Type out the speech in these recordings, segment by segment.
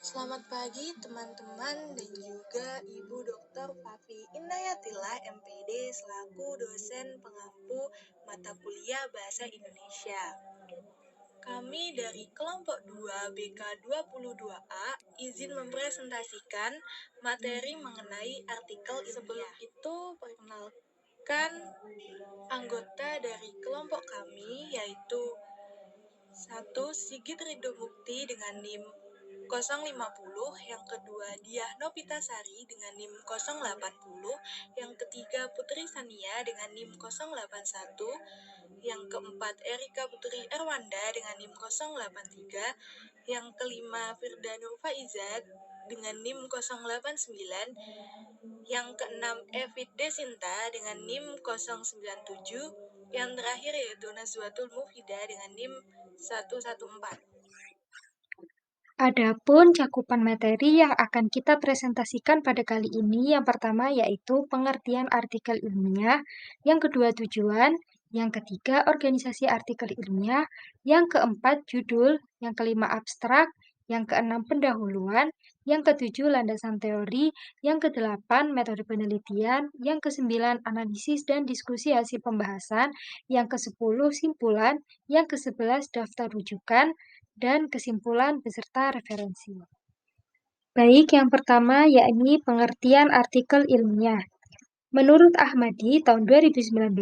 Selamat pagi teman-teman dan juga Ibu Dr. Fafi Indayatillah MPD selaku dosen pengampu mata kuliah Bahasa Indonesia. Kami dari kelompok 2 BK 22A izin mempresentasikan materi mengenai artikel ilmiah. Sebelum itu perkenalkan anggota dari kelompok kami yaitu 1. Sigit Ridho Mukti dengan NIM 050, yang kedua Diah Nopitasari dengan NIM 080, yang ketiga Putri Sania dengan NIM 081, yang keempat Erika Putri Erwanda dengan NIM 083, yang kelima Firda Nur Faiza dengan NIM 089, yang keenam Evit Desinta dengan NIM 097, yang terakhir yaitu Nazwatul Mufida dengan NIM 114. Adapun cakupan materi yang akan kita presentasikan pada kali ini, yang pertama yaitu pengertian artikel ilmiah, yang kedua tujuan, yang ketiga organisasi artikel ilmiah, yang keempat judul, yang kelima abstrak, yang keenam pendahuluan, yang ketujuh landasan teori, yang kedelapan metode penelitian, yang kesembilan analisis dan diskusi hasil pembahasan, yang kesepuluh simpulan, yang kesebelas daftar rujukan, dan kesimpulan beserta referensi. Baik, yang pertama yakni pengertian artikel ilmiah. Menurut Ahmadi tahun 2019,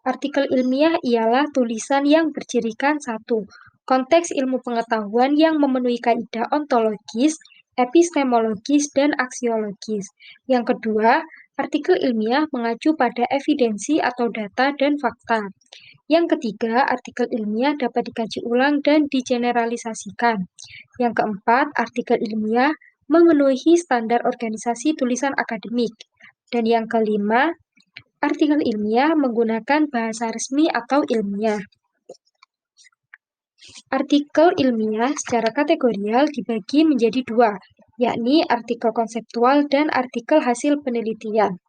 artikel ilmiah ialah tulisan yang bercirikan satu, konteks ilmu pengetahuan yang memenuhi kaidah ontologis, epistemologis, dan aksiologis. Yang kedua, artikel ilmiah mengacu pada evidensi atau data dan fakta. Yang ketiga, artikel ilmiah dapat dikaji ulang dan digeneralisasikan. Yang keempat, artikel ilmiah memenuhi standar organisasi tulisan akademik. Dan yang kelima, artikel ilmiah menggunakan bahasa resmi atau ilmiah. Artikel ilmiah secara kategorial dibagi menjadi dua, yakni artikel konseptual dan artikel hasil penelitian.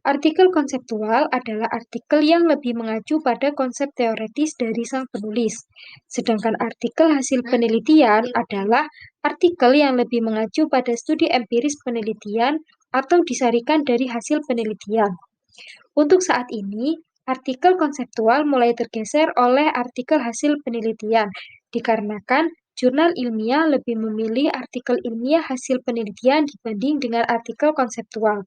Artikel konseptual adalah artikel yang lebih mengacu pada konsep teoretis dari sang penulis, sedangkan artikel hasil penelitian adalah artikel yang lebih mengacu pada studi empiris penelitian atau disarikan dari hasil penelitian. Untuk saat ini, artikel konseptual mulai tergeser oleh artikel hasil penelitian, dikarenakan jurnal ilmiah lebih memilih artikel ilmiah hasil penelitian dibanding dengan artikel konseptual.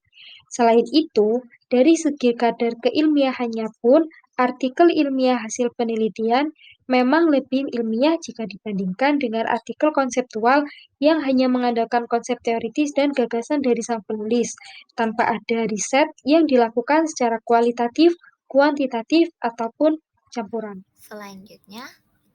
Selain itu, dari segi kadar keilmiahannya pun, artikel ilmiah hasil penelitian memang lebih ilmiah jika dibandingkan dengan artikel konseptual yang hanya mengandalkan konsep teoritis dan gagasan dari sang penulis, tanpa ada riset yang dilakukan secara kualitatif, kuantitatif, ataupun campuran. Selanjutnya,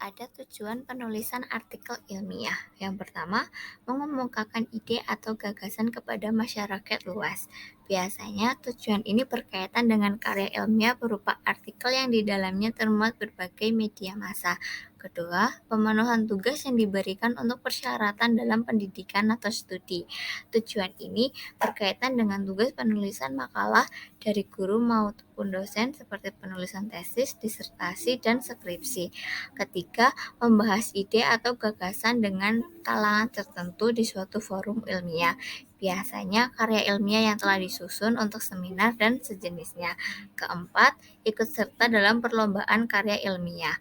ada tujuan penulisan artikel ilmiah. Yang pertama, mengemukakan ide atau gagasan kepada masyarakat luas. Biasanya, tujuan ini berkaitan dengan karya ilmiah berupa artikel yang di dalamnya termuat berbagai media massa. Kedua, pemenuhan tugas yang diberikan untuk persyaratan dalam pendidikan atau studi. Tujuan ini berkaitan dengan tugas penulisan makalah dari guru maupun dosen seperti penulisan tesis, disertasi, dan skripsi. Ketiga, membahas ide atau gagasan dengan kalangan tertentu di suatu forum ilmiah. Biasanya karya ilmiah yang telah disusun untuk seminar dan sejenisnya. Keempat, ikut serta dalam perlombaan karya ilmiah.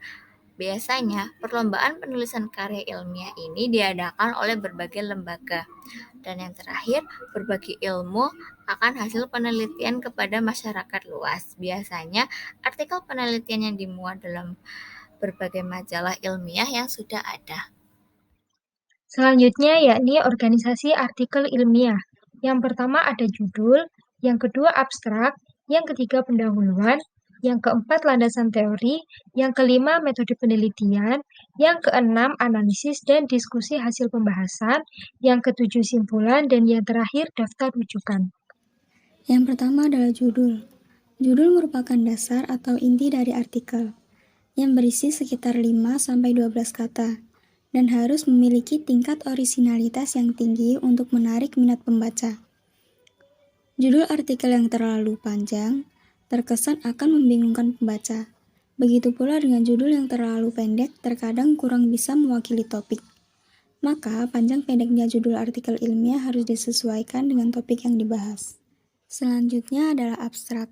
Biasanya, perlombaan penulisan karya ilmiah ini diadakan oleh berbagai lembaga. Dan yang terakhir, berbagi ilmu akan hasil penelitian kepada masyarakat luas. Biasanya, artikel penelitian yang dimuat dalam berbagai majalah ilmiah yang sudah ada. Selanjutnya yakni organisasi artikel ilmiah. Yang pertama ada judul, yang kedua abstrak, yang ketiga pendahuluan, yang keempat landasan teori, yang kelima metode penelitian, yang keenam analisis dan diskusi hasil pembahasan, yang ketujuh simpulan, dan yang terakhir daftar rujukan. Yang pertama adalah judul. Judul merupakan dasar atau inti dari artikel, yang berisi sekitar 5-12 kata, dan harus memiliki tingkat orisinalitas yang tinggi untuk menarik minat pembaca. Judul artikel yang terlalu panjang terkesan akan membingungkan pembaca. Begitu pula dengan judul yang terlalu pendek terkadang kurang bisa mewakili topik. Maka, panjang pendeknya judul artikel ilmiah harus disesuaikan dengan topik yang dibahas. Selanjutnya adalah abstrak.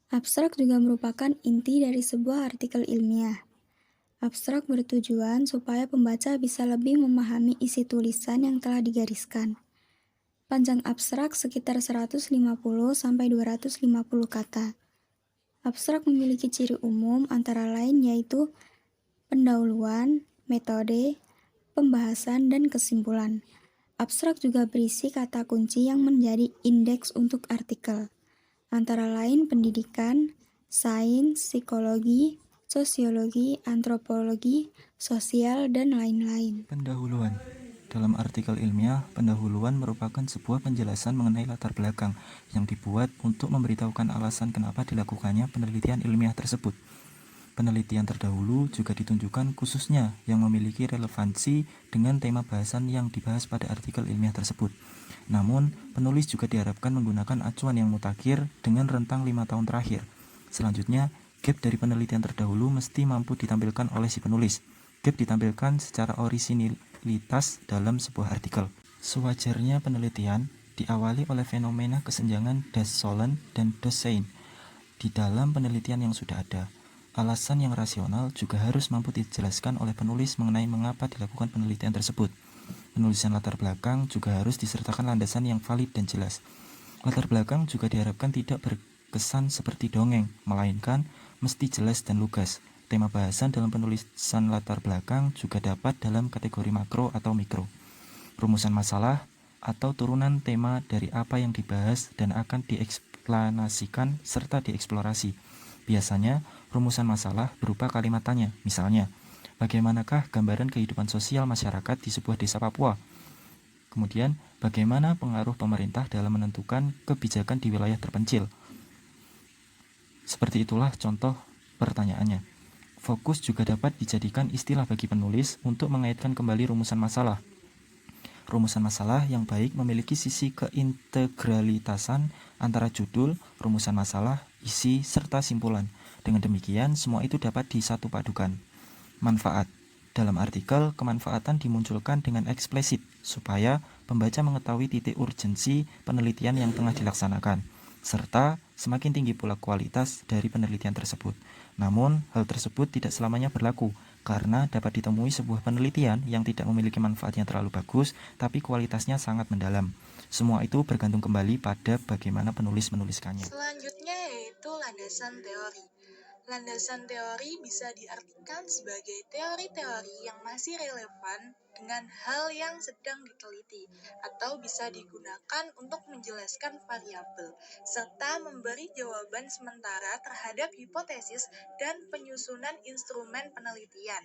Abstrak juga merupakan inti dari sebuah artikel ilmiah. Abstrak bertujuan supaya pembaca bisa lebih memahami isi tulisan yang telah digariskan. Panjang abstrak sekitar 150-250 kata. Abstrak memiliki ciri umum antara lain yaitu pendahuluan, metode, pembahasan, dan kesimpulan. Abstrak juga berisi kata kunci yang menjadi indeks untuk artikel, antara lain pendidikan, sains, psikologi, sosiologi, antropologi, sosial, dan lain-lain. Pendahuluan. Dalam artikel ilmiah, pendahuluan merupakan sebuah penjelasan mengenai latar belakang yang dibuat untuk memberitahukan alasan kenapa dilakukannya penelitian ilmiah tersebut. Penelitian terdahulu juga ditunjukkan khususnya yang memiliki relevansi dengan tema bahasan yang dibahas pada artikel ilmiah tersebut. Namun, penulis juga diharapkan menggunakan acuan yang mutakhir dengan rentang 5 tahun terakhir. Selanjutnya, gap dari penelitian terdahulu mesti mampu ditampilkan oleh si penulis. Gap ditampilkan secara orisinilitas dalam sebuah artikel. Sewajarnya penelitian diawali oleh fenomena kesenjangan das Sollen dan das Sein di dalam penelitian yang sudah ada. Alasan yang rasional juga harus mampu dijelaskan oleh penulis mengenai mengapa dilakukan penelitian tersebut. Penulisan latar belakang juga harus disertakan landasan yang valid dan jelas. Latar belakang juga diharapkan tidak berkesan seperti dongeng, melainkan mesti jelas dan lugas. Tema bahasan dalam penulisan latar belakang juga dapat dalam kategori makro atau mikro. Rumusan masalah atau turunan tema dari apa yang dibahas dan akan dieksplanasikan serta dieksplorasi. Biasanya, rumusan masalah berupa kalimat tanya, misalnya, bagaimanakah gambaran kehidupan sosial masyarakat di sebuah desa Papua? Kemudian, bagaimana pengaruh pemerintah dalam menentukan kebijakan di wilayah terpencil? Seperti itulah contoh pertanyaannya. Fokus juga dapat dijadikan istilah bagi penulis untuk mengaitkan kembali rumusan masalah. Rumusan masalah yang baik memiliki sisi keintegralitasan antara judul, rumusan masalah, isi, serta simpulan. Dengan demikian, semua itu dapat disatupadukan. Manfaat. Dalam artikel, kemanfaatan dimunculkan dengan eksplisit, supaya pembaca mengetahui titik urgensi penelitian yang tengah dilaksanakan, serta semakin tinggi pula kualitas dari penelitian tersebut. Namun, hal tersebut tidak selamanya berlaku, karena dapat ditemui sebuah penelitian yang tidak memiliki manfaat yang terlalu bagus, tapi kualitasnya sangat mendalam. Semua itu bergantung kembali pada bagaimana penulis menuliskannya. Selanjutnya yaitu landasan teori. Landasan teori bisa diartikan sebagai teori-teori yang masih relevan dengan hal yang sedang diteliti, atau bisa digunakan untuk menjelaskan variabel, serta memberi jawaban sementara terhadap hipotesis dan penyusunan instrumen penelitian.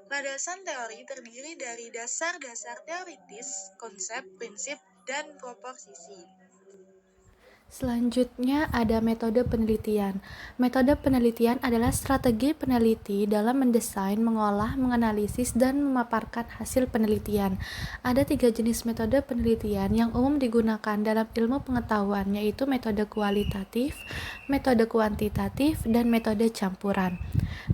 Landasan teori terdiri dari dasar-dasar teoritis, konsep, prinsip, dan proposisi. Selanjutnya ada metode penelitian. Metode penelitian adalah strategi peneliti dalam mendesain, mengolah, menganalisis, dan memaparkan hasil penelitian. Ada 3 jenis metode penelitian yang umum digunakan dalam ilmu pengetahuan, yaitu metode kualitatif, metode kuantitatif, dan metode campuran.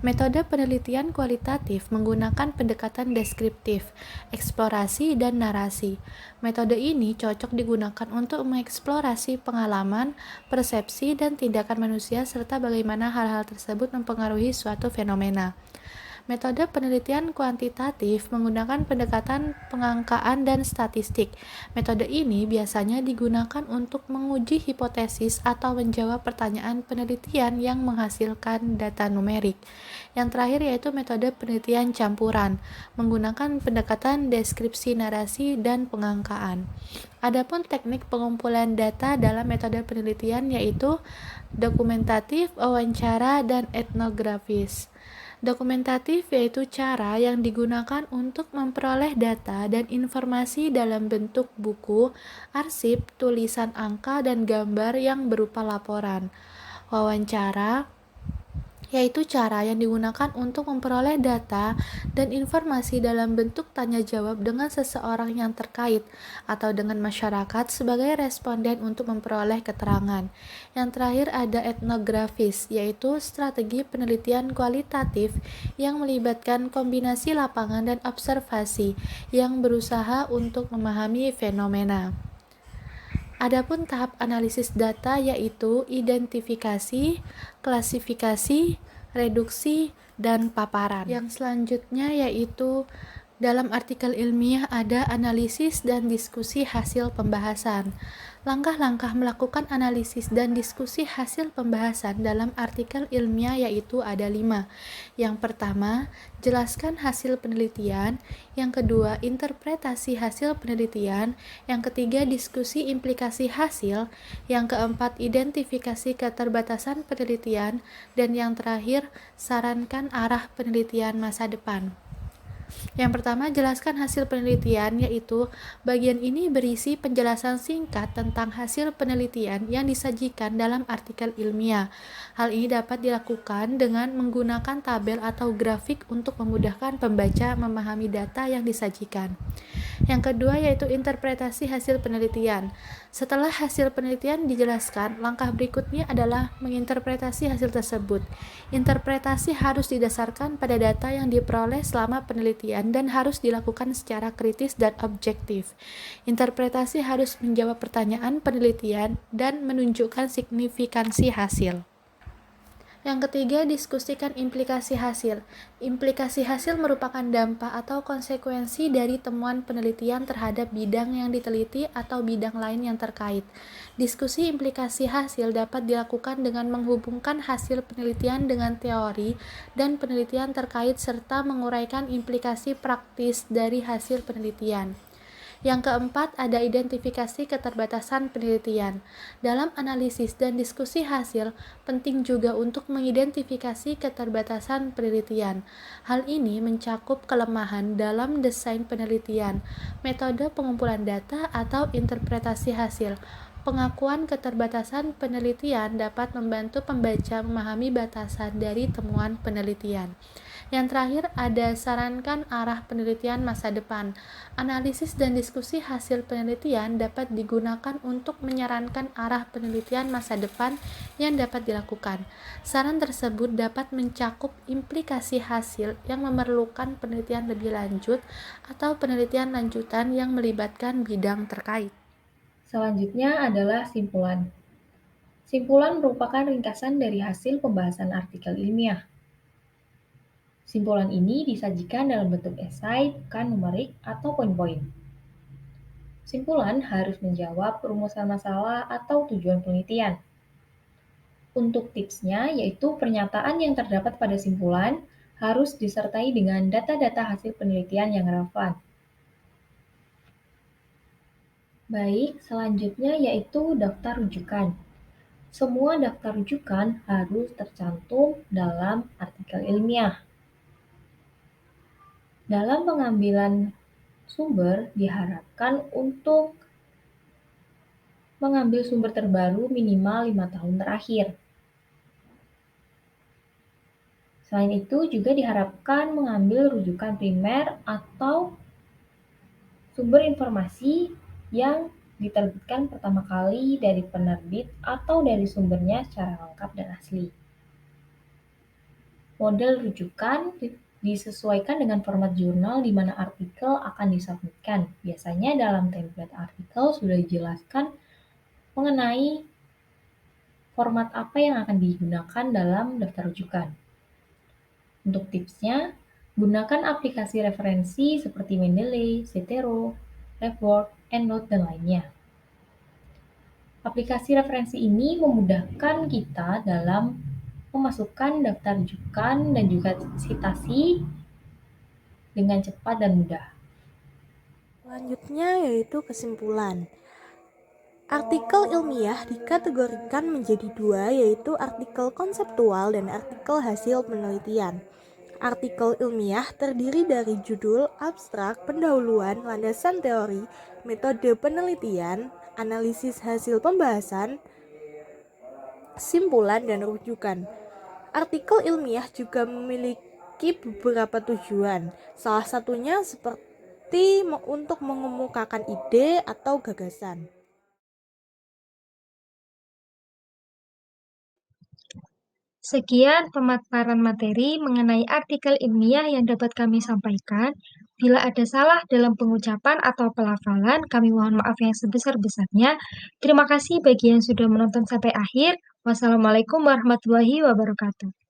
Metode penelitian kualitatif menggunakan pendekatan deskriptif, eksplorasi, dan narasi. Metode ini cocok digunakan untuk mengeksplorasi pengalaman, persepsi, dan tindakan manusia serta bagaimana hal-hal tersebut mempengaruhi suatu fenomena. Metode penelitian kuantitatif menggunakan pendekatan pengangkaan dan statistik. Metode ini biasanya digunakan untuk menguji hipotesis atau menjawab pertanyaan penelitian yang menghasilkan data numerik. Yang terakhir yaitu metode penelitian campuran, menggunakan pendekatan deskripsi, narasi, dan pengangkaan. Adapun teknik pengumpulan data dalam metode penelitian yaitu dokumentatif, wawancara, dan etnografis. Dokumentatif yaitu cara yang digunakan untuk memperoleh data dan informasi dalam bentuk buku, arsip, tulisan angka, dan gambar yang berupa laporan. Wawancara yaitu cara yang digunakan untuk memperoleh data dan informasi dalam bentuk tanya jawab dengan seseorang yang terkait atau dengan masyarakat sebagai responden untuk memperoleh keterangan. Yang terakhir ada etnografis, yaitu strategi penelitian kualitatif yang melibatkan kombinasi lapangan dan observasi yang berusaha untuk memahami fenomena. Adapun tahap analisis data yaitu identifikasi, klasifikasi, reduksi, dan paparan. Yang selanjutnya yaitu dalam artikel ilmiah ada analisis dan diskusi hasil pembahasan. Langkah-langkah melakukan analisis dan diskusi hasil pembahasan dalam artikel ilmiah yaitu ada 5. Yang pertama, jelaskan hasil penelitian. Yang kedua, interpretasi hasil penelitian. Yang ketiga, diskusi implikasi hasil. Yang keempat, identifikasi keterbatasan penelitian. Dan yang terakhir, sarankan arah penelitian masa depan. Yang pertama, jelaskan hasil penelitian, yaitu bagian ini berisi penjelasan singkat tentang hasil penelitian yang disajikan dalam artikel ilmiah. Hal ini dapat dilakukan dengan menggunakan tabel atau grafik untuk memudahkan pembaca memahami data yang disajikan. Yang kedua yaitu interpretasi hasil penelitian. Setelah hasil penelitian dijelaskan, langkah berikutnya adalah menginterpretasi hasil tersebut. Interpretasi harus didasarkan pada data yang diperoleh selama penelitian dan harus dilakukan secara kritis dan objektif. Interpretasi harus menjawab pertanyaan penelitian dan menunjukkan signifikansi hasil. Yang ketiga, diskusikan implikasi hasil. Implikasi hasil merupakan dampak atau konsekuensi dari temuan penelitian terhadap bidang yang diteliti atau bidang lain yang terkait. Diskusi implikasi hasil dapat dilakukan dengan menghubungkan hasil penelitian dengan teori dan penelitian terkait serta menguraikan implikasi praktis dari hasil penelitian. Yang keempat, ada identifikasi keterbatasan penelitian. Dalam analisis dan diskusi hasil, penting juga untuk mengidentifikasi keterbatasan penelitian. Hal ini mencakup kelemahan dalam desain penelitian, metode pengumpulan data, atau interpretasi hasil. Pengakuan keterbatasan penelitian dapat membantu pembaca memahami batasan dari temuan penelitian. Yang terakhir ada sarankan arah penelitian masa depan. Analisis dan diskusi hasil penelitian dapat digunakan untuk menyarankan arah penelitian masa depan yang dapat dilakukan. Saran tersebut dapat mencakup implikasi hasil yang memerlukan penelitian lebih lanjut atau penelitian lanjutan yang melibatkan bidang terkait. Selanjutnya adalah simpulan. Simpulan merupakan ringkasan dari hasil pembahasan artikel ilmiah. Simpulan ini disajikan dalam bentuk esai, bukan numerik, atau poin-poin. Simpulan harus menjawab rumusan masalah atau tujuan penelitian. Untuk tipsnya, yaitu pernyataan yang terdapat pada simpulan harus disertai dengan data-data hasil penelitian yang relevan. Baik, selanjutnya yaitu daftar rujukan. Semua daftar rujukan harus tercantum dalam artikel ilmiah. Dalam pengambilan sumber diharapkan untuk mengambil sumber terbaru minimal 5 tahun terakhir. Selain itu juga diharapkan mengambil rujukan primer atau sumber informasi yang diterbitkan pertama kali dari penerbit atau dari sumbernya secara lengkap dan asli. Model rujukan disesuaikan dengan format jurnal di mana artikel akan disubmitkan. Biasanya dalam template artikel sudah dijelaskan mengenai format apa yang akan digunakan dalam daftar rujukan. Untuk tipsnya, gunakan aplikasi referensi seperti Mendeley, Zotero, RefWorks, EndNote, dan lainnya. Aplikasi referensi ini memudahkan kita dalam memasukkan daftar rujukan dan juga citasi dengan cepat dan mudah. Selanjutnya yaitu kesimpulan. Artikel ilmiah dikategorikan menjadi dua, yaitu artikel konseptual dan artikel hasil penelitian. Artikel ilmiah terdiri dari judul, abstrak, pendahuluan, landasan teori, metode penelitian, analisis hasil pembahasan, simpulan, dan rujukan. Artikel ilmiah juga memiliki beberapa tujuan, salah satunya seperti untuk mengemukakan ide atau gagasan. Sekian pemaparan materi mengenai artikel ilmiah yang dapat kami sampaikan. Bila ada salah dalam pengucapan atau pelafalan, kami mohon maaf yang sebesar-besarnya. Terima kasih bagi yang sudah menonton sampai akhir. Wassalamualaikum warahmatullahi wabarakatuh.